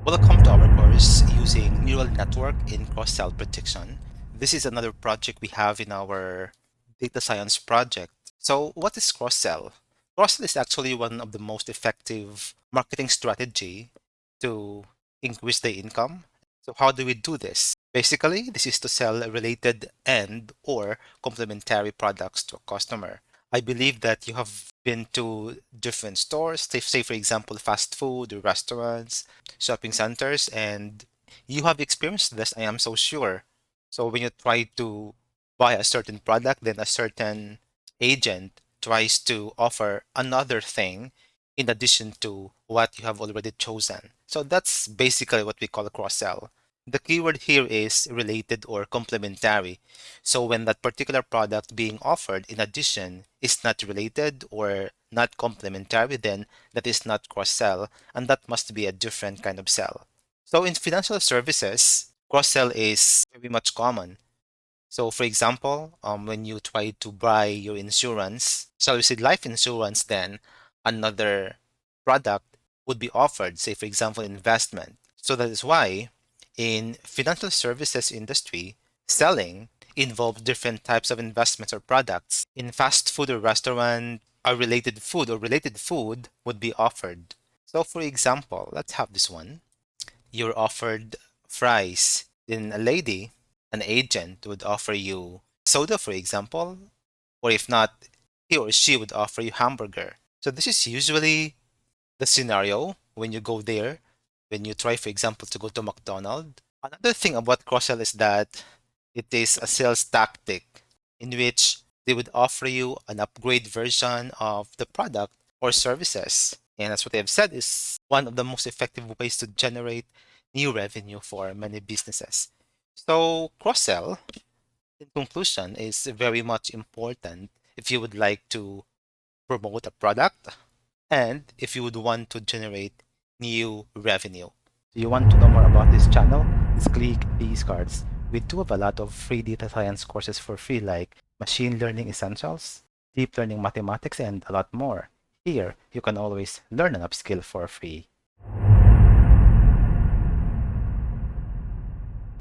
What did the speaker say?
Welcome to our course using neural network in cross-cell prediction. This is another project we have in our data science project. So what is cross-sell? Cross-sell is actually one of the most effective marketing strategy to increase the income. So how do we do this? Basically, this is to sell related and or complementary products to a customer. I believe that you have been to different stores, say for example, fast food, restaurants, shopping centers, and you have experienced this, I am so sure. So when you try to buy a certain product, then a certain agent tries to offer another thing in addition to what you have already chosen. So that's basically what we call a cross-sell. The keyword here is related or complementary. So when that particular product being offered in addition is not related or not complementary, then that is not cross-sell, and that must be a different kind of sell. So in financial services, cross-sell is very much common. So for example, when you try to buy your insurance, so you say life insurance, then another product would be offered, say for example, investment. So that is why in financial services industry, selling involves different types of investments or products. In fast food or restaurant, a related food would be offered. So for example, let's have this one. You're offered fries. Then a lady, an agent, would offer you soda, for example, or if not, he or she would offer you hamburger. So this is usually the scenario when you go there, when you try, for example, to go to McDonald's. Another thing about cross-sell is that it is a sales tactic in which they would offer you an upgrade version of the product or services. And as what they've said is one of the most effective ways to generate new revenue for many businesses. So cross-sell, in conclusion, is very much important if you would like to promote a product and if you would want to generate new revenue. Do you want to know more about this channel? Just click these cards. We do have a lot of free data science courses for free like Machine Learning Essentials, Deep Learning Mathematics, and a lot more. Here, you can always learn an upskill for free.